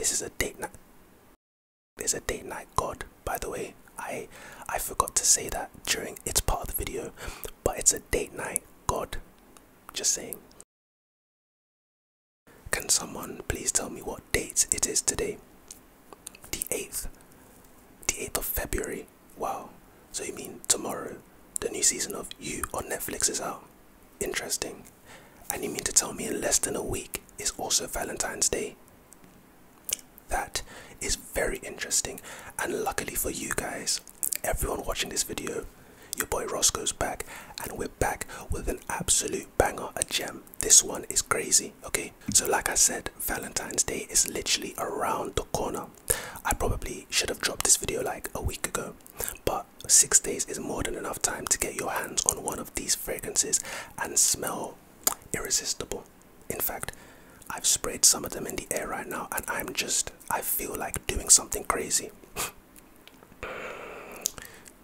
this is a date night. It's a date night god, by the way. I forgot to say that during its part of the video, but it's a date night god. Just saying. Can someone please tell me what date it is today? The 8th. The 8th of February. Wow. So you mean tomorrow the new season of You on Netflix is out? Interesting. And you mean to tell me in less than a week is also Valentine's Day? That is very interesting, and luckily for you guys, everyone watching this video, your boy Roscoe's back, and we're back with an absolute banger, a gem. This one is crazy, okay? So like I said, Valentine's Day is literally around the corner. I probably should have dropped this video like a week ago, but 6 days is more than enough time to get your hands on one of these fragrances and smell irresistible. In fact, I've sprayed some of them in the air right now, and I feel like doing something crazy.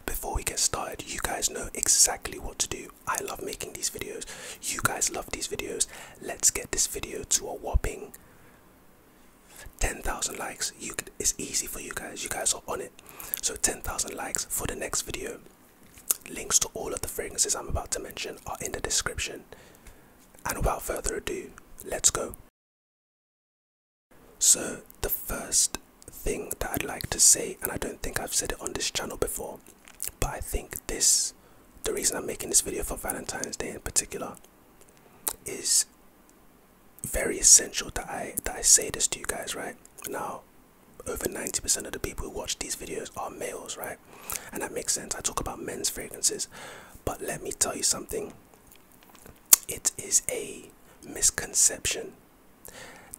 Before we get started, you guys know exactly what to do. I love making these videos. You guys love these videos. Let's get this video to a whopping 10,000 likes. It's easy for you guys. You guys are on it. So 10,000 likes for the next video. Links to all of the fragrances I'm about to mention are in the description. And without further ado, let's go. So the first thing that I'd like to say, and I don't think I've said it on this channel before, but I think the reason I'm making this video for Valentine's Day in particular, is very essential that I say this to you guys, right? Now, over 90% of the people who watch these videos are males, right? And that makes sense. I talk about men's fragrances, but let me tell you something. It is a misconception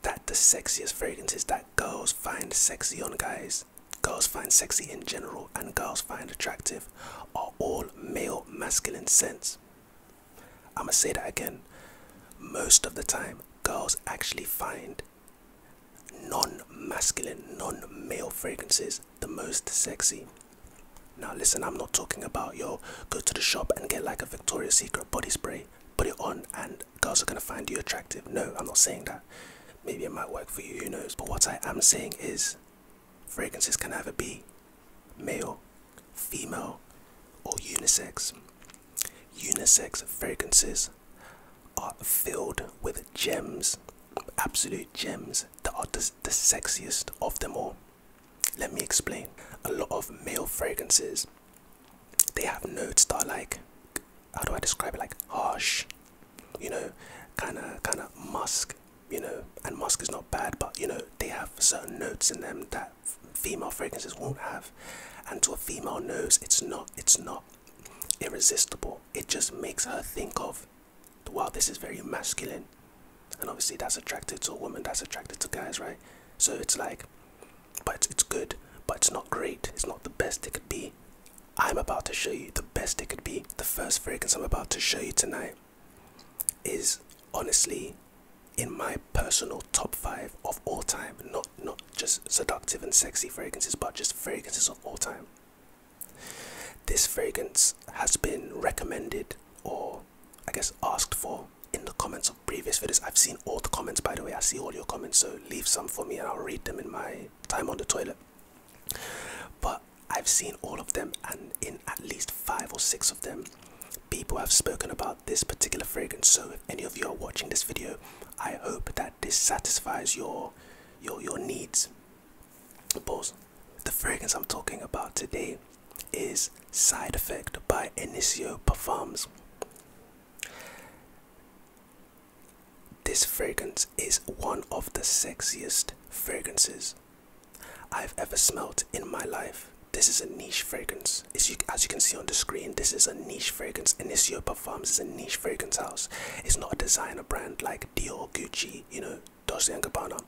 that the sexiest fragrances that girls find sexy on guys, girls find sexy in general, and girls find attractive are all male masculine scents. I'm gonna say that again. Most of the time, girls actually find non-masculine, non-male fragrances the most sexy. Now listen, I'm not talking about yo, go to the shop and get like a Victoria's Secret body spray, put it on and girls are gonna find you attractive. No, I'm not saying that. Maybe it might work for you, who knows. But what I am saying is fragrances can either be male, female, or unisex. Unisex fragrances are filled with gems, absolute gems, that are the sexiest of them all. Let me explain. A lot of male fragrances, they have notes that are like, how do I describe it, like harsh, you know, kind of musk, you know, and musk is not bad, but you know, they have certain notes in them that female fragrances won't have. And to a female nose, it's not irresistible. It just makes her think of, wow, this is very masculine. And obviously that's attracted to a woman, that's attracted to guys, right? So it's like, but it's good, but it's not great. It's not the best it could be. I'm about to show you the best it could be. The first fragrance I'm about to show you tonight is honestly in my personal top 5 of all time. Not just seductive and sexy fragrances, but just fragrances of all time. This fragrance has been recommended, or I guess asked for, in the comments of previous videos. I've seen all the comments, by the way. I see all your comments, so leave some for me and I'll read them in my time on the toilet. But I've seen all of them, and in at least 5 or 6 of them, people have spoken about this particular fragrance. So if any of you are watching this video, I hope that this satisfies your needs. Pause. The fragrance I'm talking about today is Side Effect by Initio Parfums. This fragrance is one of the sexiest fragrances I've ever smelled in my life. This is a niche fragrance. As you can see on the screen, this is a niche fragrance. Initio Parfums is a niche fragrance house. It's not a designer brand like Dior, Gucci, you know, Dolce & Gabbana.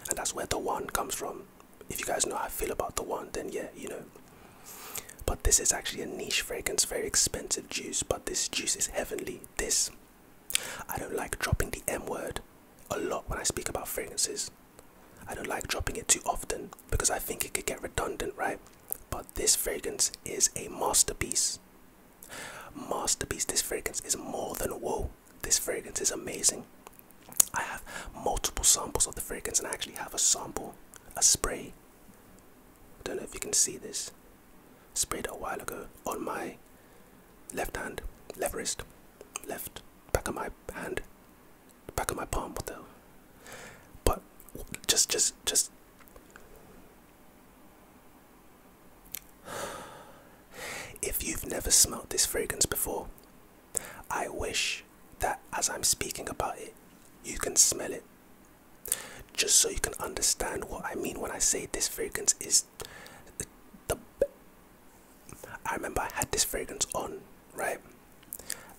And that's where the one comes from. If you guys know how I feel about the one, then yeah, you know. But this is actually a niche fragrance, very expensive juice, but this juice is heavenly. I don't like dropping the M word a lot when I speak about fragrances. I don't like dropping it too often because I think it could get redundant, right? But this fragrance is a masterpiece. Masterpiece. This fragrance is more than whoa. This fragrance is amazing. I have multiple samples of the fragrance, and I actually have a sample a spray. Don't know if you can see this. Sprayed it a while ago on my left hand, left wrist, left back of my hand, back of my palm. What the hell? But just. If you've never smelled this fragrance before, I wish that as I'm speaking about it, you can smell it. Just so you can understand what I mean when I say this fragrance is the... I remember I had this fragrance on, right?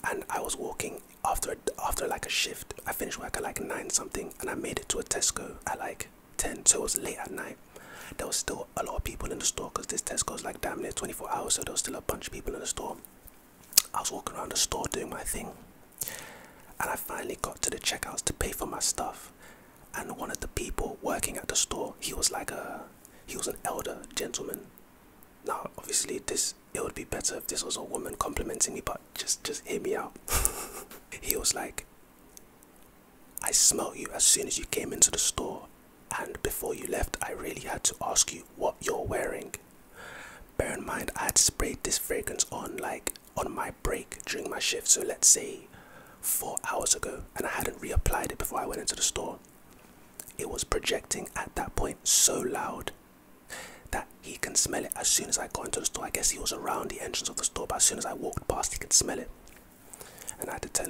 And I was walking after like a shift. I finished work at like 9 something, and I made it to a Tesco at like 10, so it was late at night. There was still a lot of people in the store because this Tesco's like damn near 24 hours, so there was still a bunch of people in the store. I was walking around the store doing my thing, and I finally got to the checkouts to pay for my stuff. And one of the people working at the store, he was an elder gentleman. Now, obviously, it would be better if this was a woman complimenting me, but just hear me out. He was like, I smelt you as soon as you came into the store, and before you left, I really had to ask you what you're wearing. Bear in mind, I had sprayed this fragrance on my break during my shift, so let's say 4 hours ago, and I hadn't reapplied it before I went into the store. It was projecting at that point so loud that he can smell it as soon as I got into the store. I guess he was around the entrance of the store, but as soon as I walked past, he could smell it. And I had to tell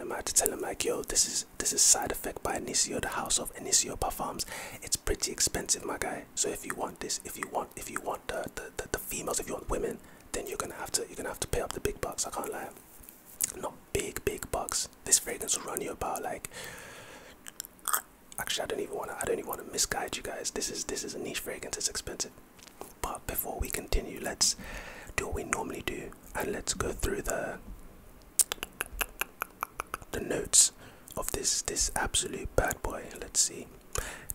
him like, yo, this is Side Effect by Initio, the house of Initio Parfums. It's pretty expensive, my guy. So if you want this, if you want the females, if you want women, then you're gonna have to pay up the big bucks. I can't lie. Not big bucks. This fragrance will run you about like, actually I don't even want to misguide you guys. This is a niche fragrance, it's expensive. But before we continue, let's do what we normally do, and let's go through the notes of this absolute bad boy. Let's see.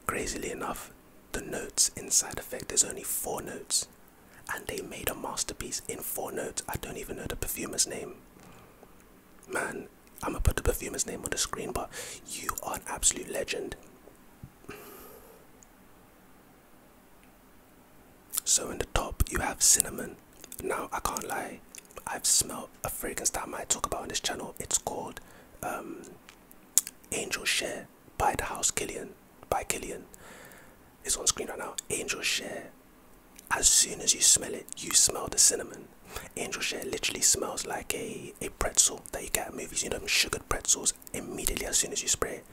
Crazily enough, the notes in Side Effect, there's only 4 notes, and they made a masterpiece in 4 notes. I don't even know the perfumer's name. Man, I'm gonna put the perfumer's name on the screen, but you are an absolute legend. So in the top you have cinnamon. Now I can't lie, I've smelled a fragrance that I might talk about on this channel. It's called Angel Share by the house Killian. It's on screen right now. Angel Share. As soon as you smell it, you smell the cinnamon. Angel Share literally smells like a pretzel that you get at movies. You know, them sugared pretzels immediately as soon as you spray it.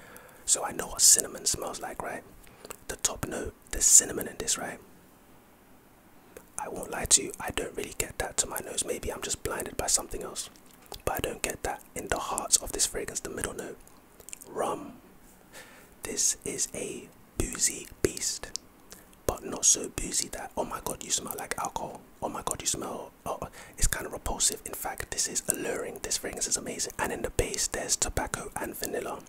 So I know what cinnamon smells like, right? The top note, there's cinnamon in this, right? I won't lie to you, I don't really get that to my nose. Maybe I'm just blinded by something else, but I don't get that in the hearts of this fragrance. The middle note, rum. This is a boozy beast, but not so boozy that, oh my god, you smell like alcohol. Oh my god, you smell, oh, it's kind of repulsive. In fact, this is alluring. This fragrance is amazing. And in the base, there's tobacco and vanilla.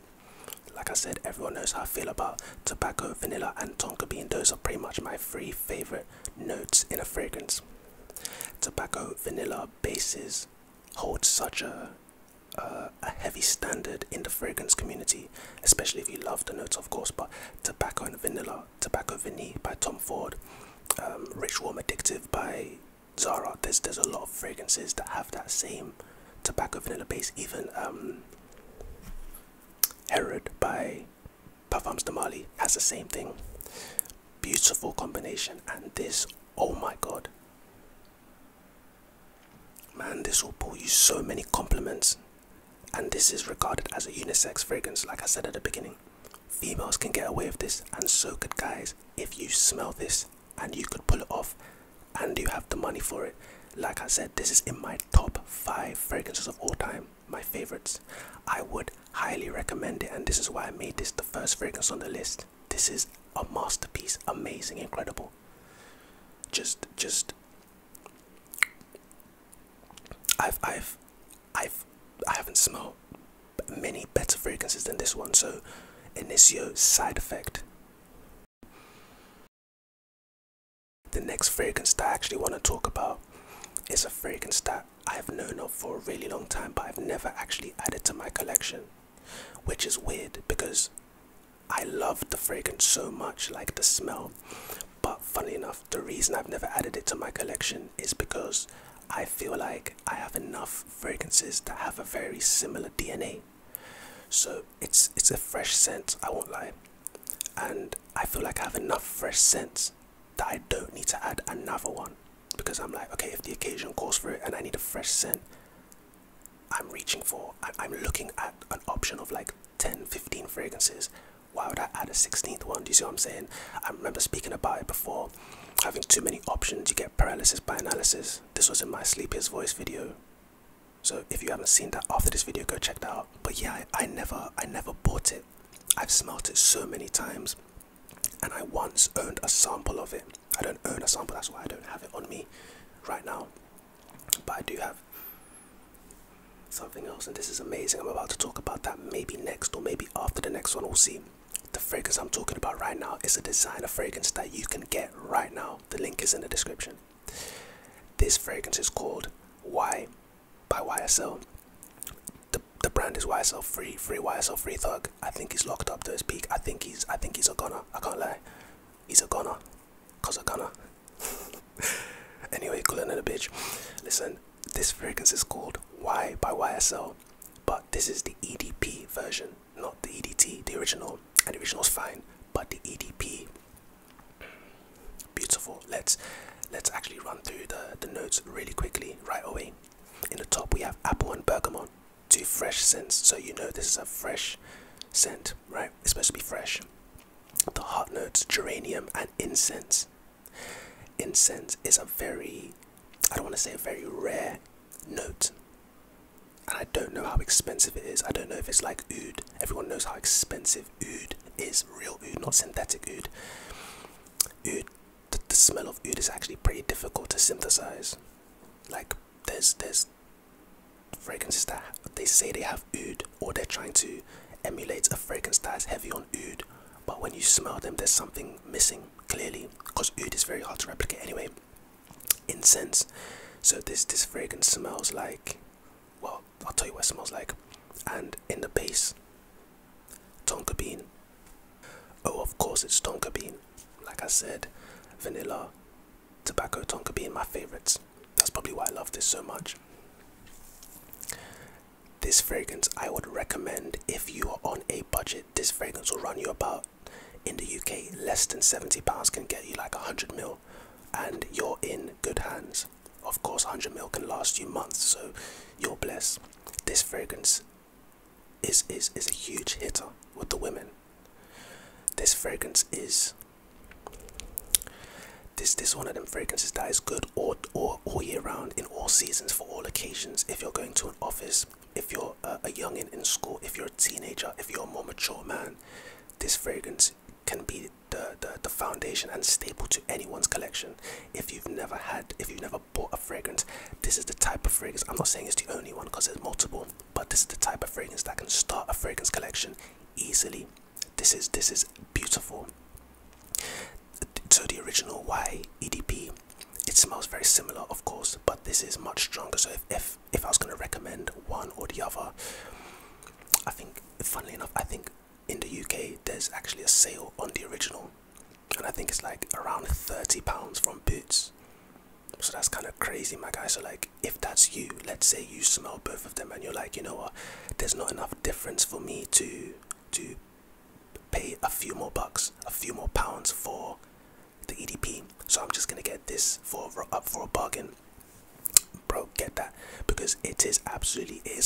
Like I said, everyone knows how I feel about tobacco, vanilla, and tonka bean. Those are pretty much my 3 favorite notes in a fragrance. Tobacco, vanilla bases hold such a heavy standard in the fragrance community, especially if you love the notes, of course. But tobacco and vanilla, Tobacco Vanille by Tom Ford, Rich Warm Addictive by Zara. There's a lot of fragrances that have that same tobacco vanilla base. Even Herod by Parfums de Marly has the same thing. Beautiful combination. And this, oh my god, man, this will pull you so many compliments. And this is regarded as a unisex fragrance. Like I said at the beginning, females can get away with this, and so could guys, if you smell this and you could pull it off and you have the money for it. Like I said, this is in my top 5 fragrances of all time, my favorites. I would highly recommend it, and this is why I made this the first fragrance on the list. This is a masterpiece, amazing, incredible. I haven't smelled many better fragrances than this one. So Initio Side Effect. The next fragrance that I actually want to talk about is a fragrance that I've known of for a really long time, but I've never actually added to my collection, which is weird because I love the fragrance so much, like the smell, but funny enough, the reason I've never added it to my collection is because I feel like I have enough fragrances that have a very similar DNA. So it's a fresh scent, I won't lie. And I feel like I have enough fresh scents that I don't need to add another one. Because I'm like, okay, if the occasion calls for it and I need a fresh scent, I'm reaching for, I'm looking at an option of like 10, 15 fragrances. Why would I add a 16th one? Do you see what I'm saying? I remember speaking about it before. Having too many options, you get paralysis by analysis. This was in my Sleepiest Voice video. So if you haven't seen that after this video, go check that out. But yeah, I never bought it. I've smelt it so many times. And I once owned a sample of it. I don't own a sample, that's why I don't have it on me right now. But I do have something else, and this is amazing. I'm about to talk about that maybe next, or maybe after the next one, we'll see. The fragrance I'm talking about right now is a designer fragrance that you can get right now. The link is in the description. This fragrance is called Y by YSL. The brand is YSL Free YSL Free Thug. I think he's locked up to his peak. I think he's a gunner. I can't lie. He's a gunner. Cause a gunner. Anyway, calling it a bitch. Listen, this fragrance is called Y by YSL, but this is the EDP version, not the EDT, the original. And the original's fine, but the EDP, beautiful. Let's actually run through the notes really quickly right away. In the top we have apple and bergamot, two fresh scents, so you know this is a fresh scent, right? It's supposed to be fresh. The heart notes, geranium and incense. Incense is a very, I don't want to say a very rare note, and I don't know how expensive it is. I don't know if it's like oud. Everyone knows how expensive oud is, real oud, not synthetic oud. Oud, the smell of oud is actually pretty difficult to synthesize. Like there's fragrances that they say they have oud, or they're trying to emulate a fragrance that is heavy on oud, but when you smell them there's something missing clearly, because oud is very hard to replicate anyway. Incense, so this fragrance smells like, well, I'll tell you what it smells like. And in the base, tonka bean. Oh, of course it's tonka bean. Like I said, vanilla, tobacco, tonka bean, my favorites. That's probably why I love this so much. This fragrance I would recommend if you are on a budget. This fragrance will run you about, in the UK, less than £70 can get you like 100ml, and you're in good hands. Of course 100ml can last you months, so you're blessed. This fragrance is a huge hitter with the women. This fragrance is this one of them fragrances that is good all year round, in all seasons, for all occasions. If you're going to an office, if you're a youngin in school, if you're a teenager, if you're a more mature man, this fragrance can be the foundation and staple to anyone's collection. If you've never bought a fragrance, this is the type of fragrance. I'm not saying it's the only one, because there's multiple, but this is the type of fragrance that can start a fragrance collection easily. This is beautiful. So the original Y EDP, it smells very similar, of course, but this is much stronger. So if I was going to recommend one or the other, I think, funnily enough, I think in the UK there's actually a sale on the original, and I think it's like around £30 from Boots. So that's kind of crazy, my guy. So like, if that's you, let's say you smell both of them and you're like, you know what, there's not enough difference for me to pay a few more bucks, a few more pounds for the EDP, so I'm just gonna get this for a bargain. Bro, get that, because it is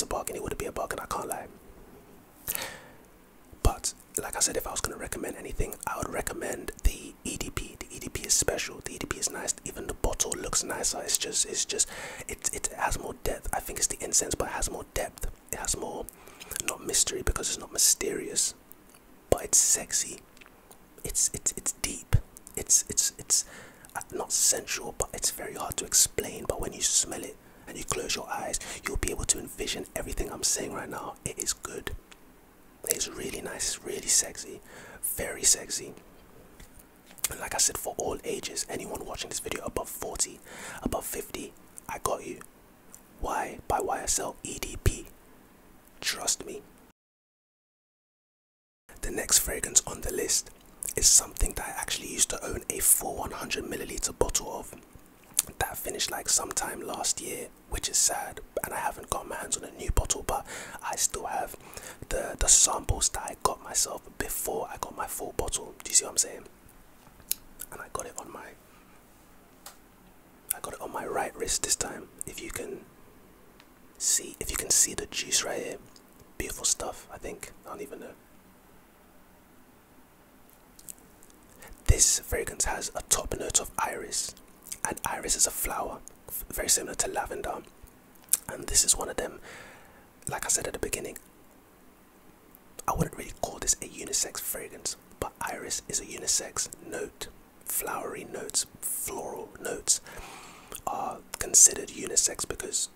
a bargain. It wouldn't be a bargain, I can't lie. But like I said, if I was gonna recommend anything, I would recommend the EDP. The EDP is special. The EDP is nice. Even the bottle looks nicer. It has more depth. I think it's the incense, but it has more depth. It has more, not mystery, because it's not mysterious, but it's sexy. It's deep. It's not sensual, but it's very hard to explain. But when you smell it and you close your eyes, you'll be able to envision everything I'm saying right now. It is good. It's really nice, really sexy, very sexy. And like I said, for all ages, anyone watching this video above 40, above 50, I got you. Y by YSL EDP. Trust me. The next fragrance on the list is something that I actually used to own a full 100 milliliter bottle of. That finished like sometime last year, which is sad, and I haven't got my hands on a new bottle, but I still have the samples that I got myself before I got my full bottle. Do you see what I'm saying? And I got it on my right wrist this time. If you can see the juice right here. Beautiful stuff, I think. I don't even know. This fragrance has a top note of iris, and iris is a flower, very similar to lavender. And this is one of them, like I said at the beginning, I wouldn't really call this a unisex fragrance, but iris is a unisex note. Flowery notes, floral notes are considered unisex because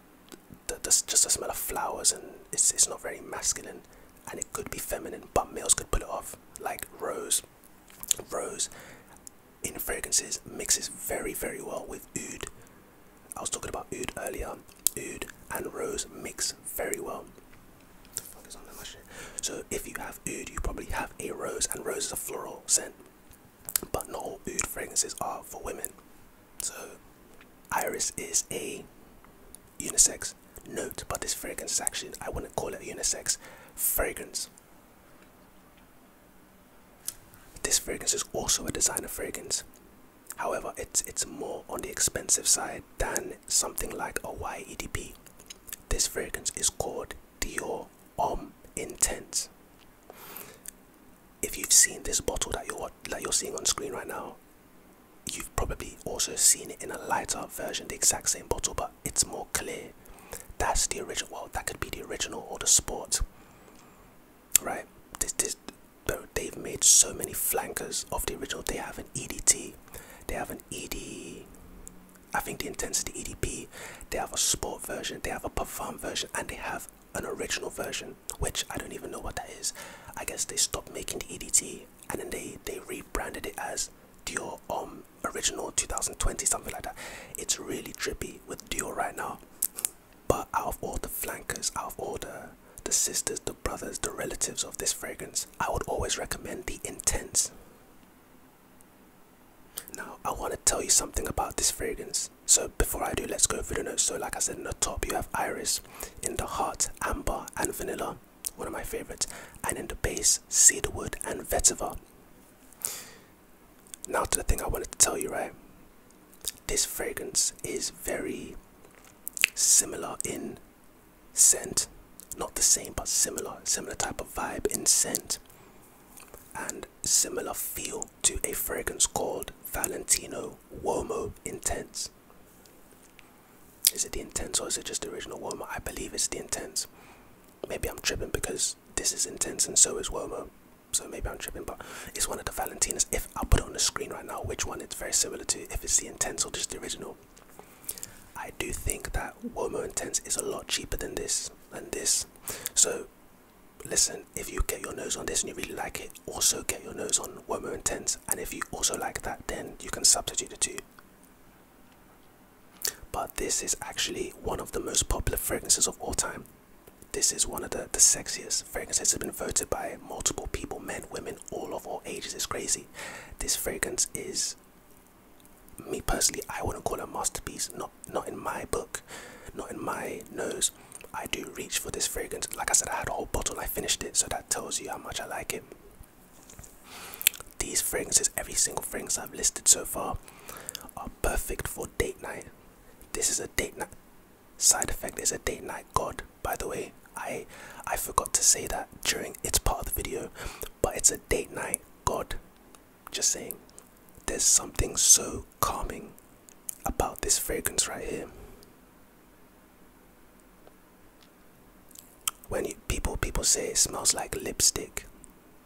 just the smell of flowers, and it's not very masculine, and it could be feminine, but males could pull it off. Like rose in fragrances mixes very, very well with oud. I was talking about oud earlier. Oud and rose mix very well. What the fuck is on that shit? So if you have oud, you probably have a rose, and rose is a floral scent, but not all oud fragrances are for women. So iris is a unisex note, but this fragrance is actually, I wouldn't call it a unisex fragrance. This fragrance is also a designer fragrance. However, it's more on the expensive side than something like a YEDP. This fragrance is called Dior Homme Intense. If you've seen this bottle that you're seeing on screen right now, you've probably also seen it in a lighter version, the exact same bottle, but it's more clear. That's the original. Well, that could be the original or the sport, right? They've made so many flankers of the original. They have an EDT, they have an ED, I think the Intensity EDP, they have a sport version, they have a Parfum version, and they have an original version, which I don't even know what that is. I guess they stopped making the EDT, and then they rebranded it as Dior Homme Original 2020, something like that. It's really drippy with Dior right now. But out of all the flankers, out of all the sisters, the brothers, the relatives of this fragrance, I would always recommend the Intense. Now, I want to tell you something about this fragrance. So before I do, let's go through the notes. So like I said, in the top you have iris, in the heart amber and vanilla, one of my favorites, and in the base cedarwood and vetiver. Now to the thing I wanted to tell you, right? This fragrance is very similar in scent, not the same, but similar type of vibe in scent, and similar feel to a fragrance called Valentino Uomo Intense. Is it the Intense or is it just the original Uomo? I believe it's the Intense. Maybe I'm tripping because this is Intense and so is Uomo, so maybe I'm tripping, but it's one of the Valentinas. If I'll put it on the screen right now which one it's very similar to, if it's the Intense or just the original. I do think that Uomo Intense is a lot cheaper than this. So listen, if you get your nose on this and you really like it, also get your nose on Uomo Intense, and if you also like that, then you can substitute the two. But this is actually one of the most popular fragrances of all time. This is one of the sexiest fragrances. It's been voted by multiple people, men, women, all ages. It's crazy. This fragrance is, me personally, I wouldn't call it a masterpiece. Not in my book, not in my nose. I do reach for this fragrance. Like I said, I had a whole bottle and I finished it, so that tells you how much I like it. These fragrances, every single fragrance I've listed so far, are perfect for date night. This is a date night. Side effect is a date night god, by the way. I forgot to say that during its part of the video, but it's a date night god. Just saying. There's something so calming about this fragrance right here. When people say it smells like lipstick,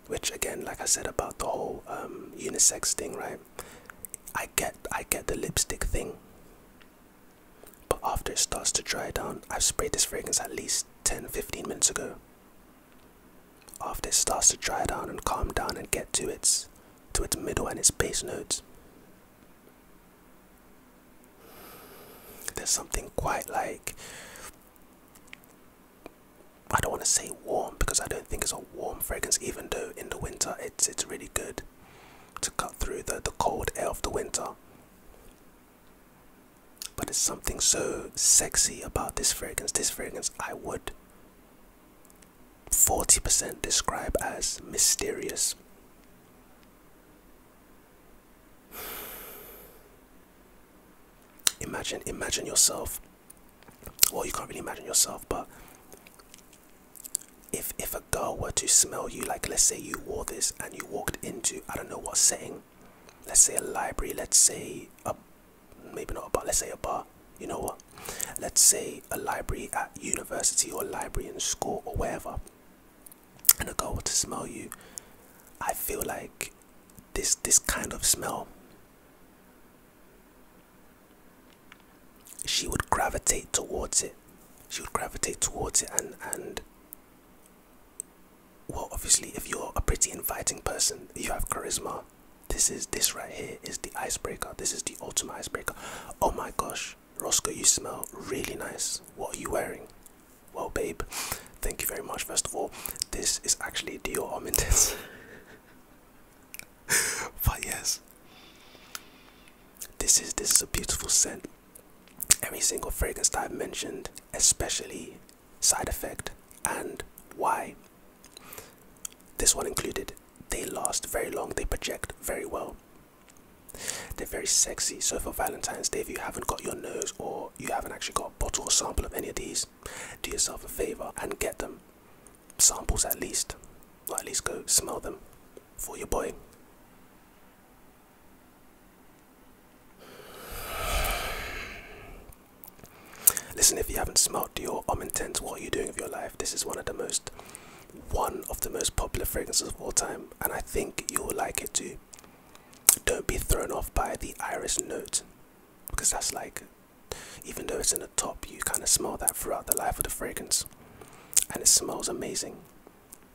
which again, like I said about the whole unisex thing, right? I get the lipstick thing, but after it starts to dry down, I've sprayed this fragrance at least 10-15 minutes ago. After it starts to dry down and calm down and get to its middle and its base notes, there's something quite like, I don't want to say warm because I don't think it's a warm fragrance, even though in the winter it's really good to cut through the cold air of the something so sexy about this fragrance. This fragrance I would 40% describe as mysterious. Imagine yourself. Well, you can't really imagine yourself, but if a girl were to smell you, like let's say you wore this and you walked into, I don't know what setting, let's say a library, let's say a, maybe not a bar, let's say a bar, you know what, let's say a library at university or a library in school or wherever, and a girl were to smell you, I feel like this kind of smell, she would gravitate towards it. She would gravitate towards it, and well, obviously, if you're a pretty inviting person, you have charisma. This right here is the icebreaker. This is the ultimate icebreaker. Oh my gosh, Roscoe, you smell really nice. What are you wearing? Well, babe, thank you very much. First of all, this is actually Dior Homme. But yes, this is a beautiful scent. Every single fragrance that I've mentioned, especially Side Effect and Why, this one included, they last very long, they project very well. They're very sexy. So for Valentine's Day, if you haven't got your nose or you haven't actually got a bottle or sample of any of these, do yourself a favor and get them. Samples at least. Or at least go smell them for your boy. Listen, if you haven't smelled Dior Homme Intense, what are you doing with your life? This is one of the most popular fragrances of all time, and I think you will like it too. Don't be thrown off by the iris note, because that's like, even though it's in the top, you kind of smell that throughout the life of the fragrance, and it smells amazing.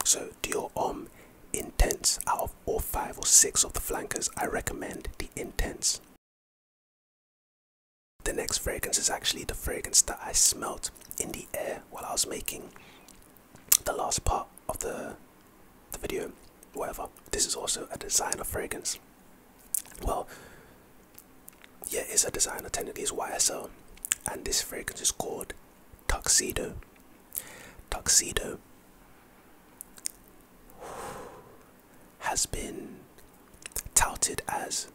So Dior Homme Intense, out of all 5 or 6 of the flankers, I recommend the Intense. The next fragrance is actually the fragrance that I smelled in the air while I was making the last part of the video, whatever. This is also a designer fragrance. Well, yeah, it's a designer, technically it's YSL, and this fragrance is called Tuxedo. Tuxedo has been touted as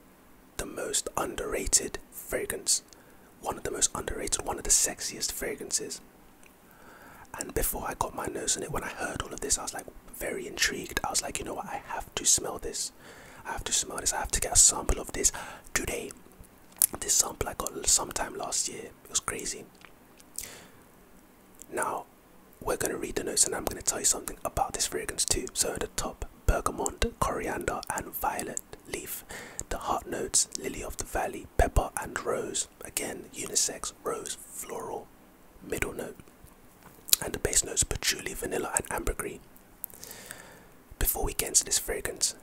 the most underrated fragrance, one of the most underrated, one of the sexiest fragrances. And before I got my nose on it, when I heard all of this, I was like very intrigued. I was like, you know what, I have to smell this. I have to smell this. I have to get a sample of this today. This sample I got sometime last year. It was crazy. Now, we're going to read the notes and I'm going to tell you something about this fragrance too. So at the top, bergamot, coriander and violet leaf. The heart notes, lily of the valley, pepper and rose. Again, unisex, rose, floral. Middle note. And the base notes, patchouli, vanilla and ambergris. Before we get into this fragrance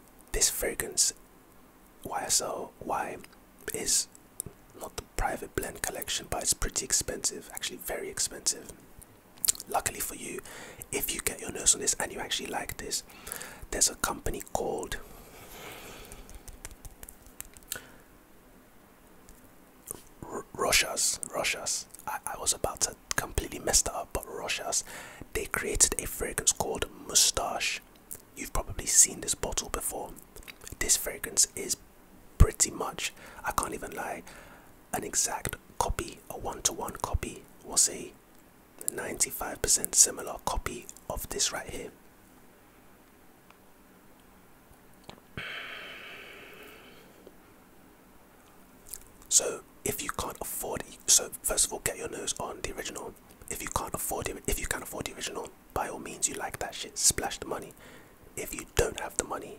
YSL Y is not the private blend collection, but it's pretty expensive, actually very expensive. Luckily for you, if you get your nose on this and you actually like this, there's a company called Rochas. I was about to completely mess that up, but Rochas, they created a fragrance called Moustache. You've probably seen this bottle before. This fragrance is pretty much, I can't even lie, an exact copy, a one-to-one copy, we'll say 95% similar copy of this right here. So if you can't afford it, so first of all, get your nose on the original. If you can't afford it, if you can afford the original, by all means, you like that shit, splash the money. If you don't have the money,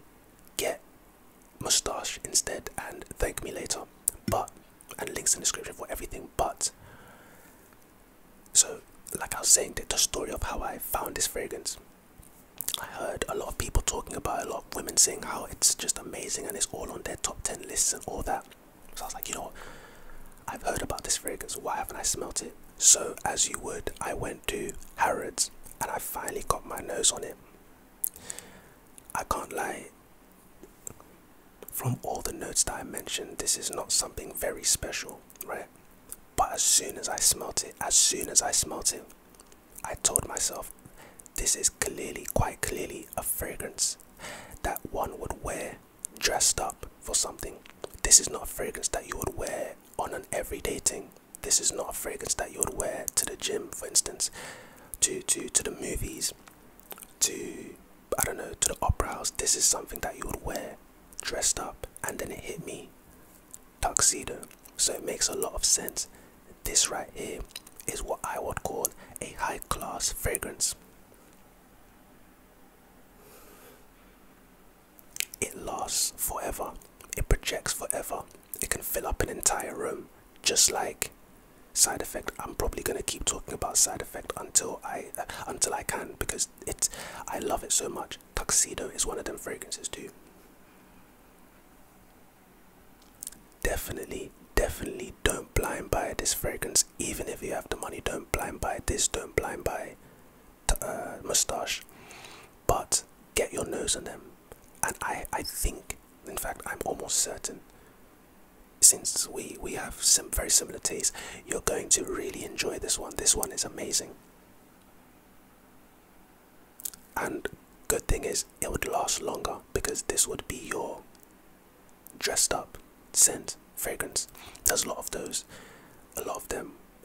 get Moustache instead and thank me later. But, and links in the description for everything. But, so like I was saying, the story of how I found this fragrance, I heard a lot of people talking about it, a lot of women saying how it's just amazing and it's all on their top 10 lists and all that. So I was like, you know what, I've heard about this fragrance, why haven't I smelt it? So as you would, I went to Harrods and I finally got my nose on it. I can't lie, from all the notes that I mentioned, this is not something very special, right? But as soon as I smelt it, I told myself, this is quite clearly a fragrance that one would wear dressed up for something. This is not a fragrance that you would wear on an everyday thing. This is not a fragrance that you would wear to the gym, for instance, to the movies, to, I don't know, to the opera house. This is something that you would wear dressed up. And then it hit me, Tuxedo. So it makes a lot of sense. This right here is what I would call a high class fragrance. It lasts forever. It projects forever. It can fill up an entire room, just like Side Effect. I'm probably gonna keep talking about Side Effect until I can, because I love it so much. Tuxedo is one of them fragrances too. Definitely don't blind buy this fragrance. Even if you have the money, don't blind buy this. Don't blind buy Moustache. But get your nose on them. And I think, in fact, I'm almost certain, since we have some very similar tastes, you're going to really enjoy this one. This one is amazing. And good thing is, it would last longer, because this would be your dressed up scent fragrance. There's a lot of those, a lot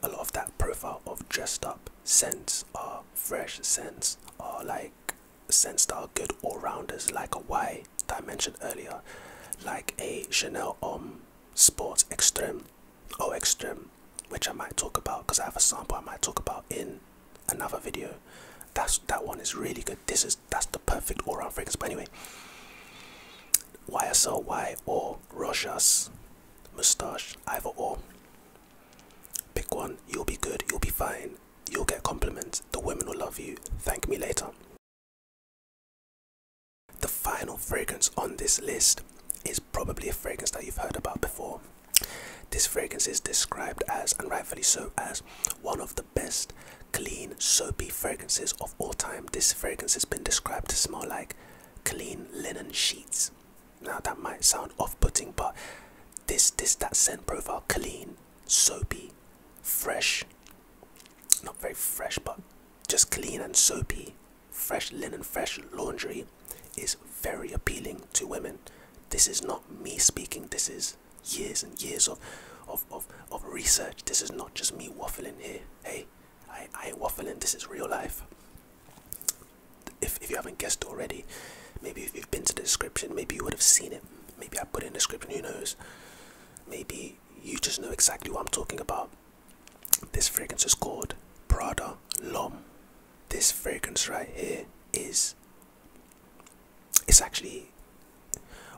of that profile of dressed up scents are fresh scents, are like scents that are good all-rounders, like a Y that I mentioned earlier, like a Chanel Homme Sports Extreme, Extreme, which I might talk about because I have a sample I might talk about in another video. That one is really good. That's the perfect all-round fragrance. But anyway, YSL or Rojas Moustache, either or. Pick one, you'll be good, you'll be fine, you'll get compliments, the women will love you, thank me later. The final fragrance on this list is probably a fragrance that you've heard about before. This fragrance is described as, and rightfully so, as one of the best clean, soapy fragrances of all time. This fragrance has been described to smell like clean linen sheets. Now that might sound off-putting, but that scent profile, clean, soapy, fresh, not very fresh, but just clean and soapy, fresh linen, fresh laundry, is very appealing to women. This is not me speaking, this is years and years of research. This is not just me waffling here. Hey, I ain't waffling, this is real life. If you haven't guessed already, maybe if you've been to the description, maybe you would have seen it. Maybe I put it in the description, who knows. Maybe you just know exactly what I'm talking about. This fragrance is called Prada L'Homme. This fragrance right here it's actually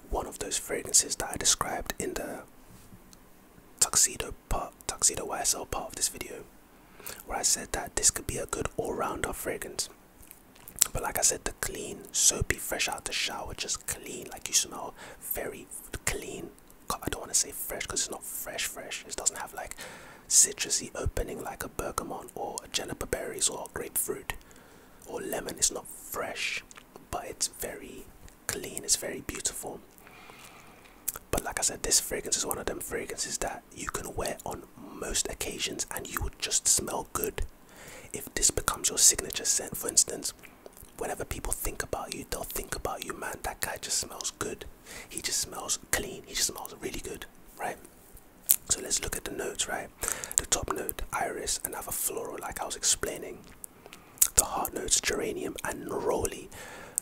one of those fragrances that I described in the Tuxedo YSL part of this video, where I said that this could be a good all-rounder fragrance. But like I said, the clean, soapy, fresh out the shower, just clean, like you smell very clean. I don't want to say fresh because it's not fresh. It doesn't have like citrusy opening like a bergamot or a juniper berries or grapefruit or lemon. It's not fresh, but it's very clean, it's very beautiful. But like I said, this fragrance is one of them fragrances that you can wear on most occasions and you would just smell good. If this becomes your signature scent, for instance, whenever people think about you, they'll think about you, man, that guy just smells good. He just smells clean, he just smells really good, right? So let's look at the notes, right? The top note, iris, another floral like I was explaining. The heart notes, geranium and neroli.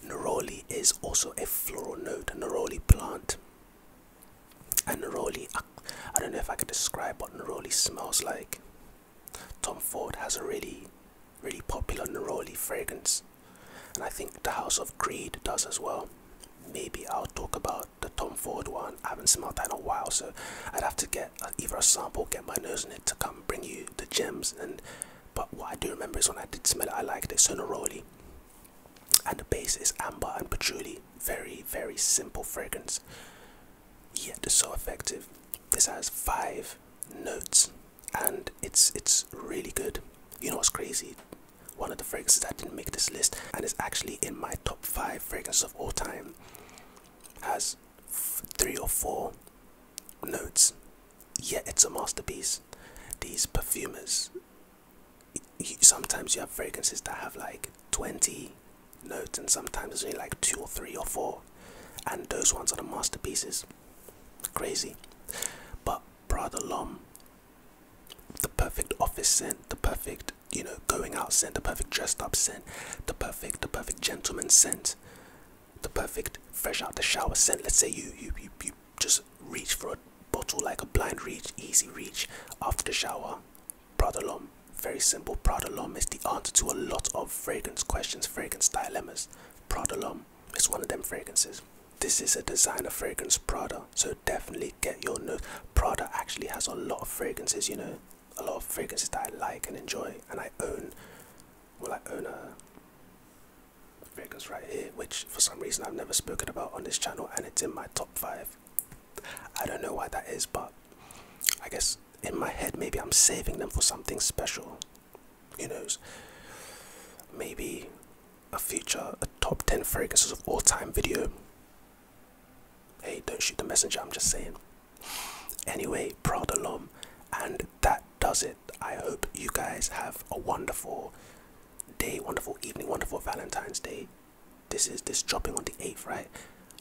Neroli is also a floral note, neroli plant. And neroli, I don't know if I could describe what neroli smells like. Tom Ford has a really popular neroli fragrance. And I think the House of Creed does as well. Maybe I'll talk about the Tom Ford one. I haven't smelled that in a while, so I'd have to get either a sample, get my nose in it to come bring you the gems. But what I do remember is when I did smell it, I liked it. So neroli. And the base is amber and patchouli. Very simple fragrance, yet it's so effective. This has 5 notes and it's really good. You know what's crazy? One of the fragrances that didn't make this list and is actually in my top 5 fragrances of all time has 3 or 4 notes, yet it's a masterpiece. these perfumers, sometimes you have fragrances that have like 20 notes, and sometimes there's only like 2 or 3 or 4, and those ones are the masterpieces. Crazy. But Prada L'Homme, the perfect office scent, the perfect, you know, going out scent, the perfect dressed up scent, the perfect gentleman scent, the perfect fresh out the shower scent. Let's say you just reach for a bottle, like a blind reach, easy reach after the shower. Prada L'Homme, very simple. Prada L'Homme is the answer to a lot of fragrance questions, fragrance dilemmas. Prada L'Homme is one of them fragrances. This is a designer fragrance, Prada, so definitely get your note. Prada actually has a lot of fragrances, you know, a lot of fragrances that I like and enjoy, and I own a fragrance right here, which for some reason I've never spoken about on this channel, and it's in my top 5. I don't know why that is, but I guess in my head maybe I'm saving them for something special. Who knows? Maybe a top 10 fragrances of all time video. Hey, don't shoot the messenger, I'm just saying. Anyway, Prada L'Homme, and that does it. I hope you guys have a wonderful day, wonderful evening, wonderful Valentine's Day. This is dropping on the 8th, right?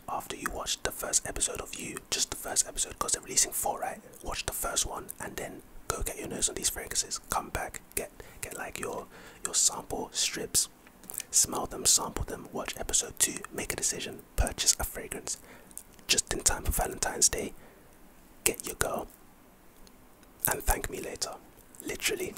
After you watch the first episode of You, just the first episode, because they're releasing 4, right? Watch the first one and then go get your nose on these fragrances. Come back, get like your sample strips, smell them, sample them, watch episode 2, make a decision, purchase a fragrance just in time for Valentine's Day. Get your girl and thank me later. Literally.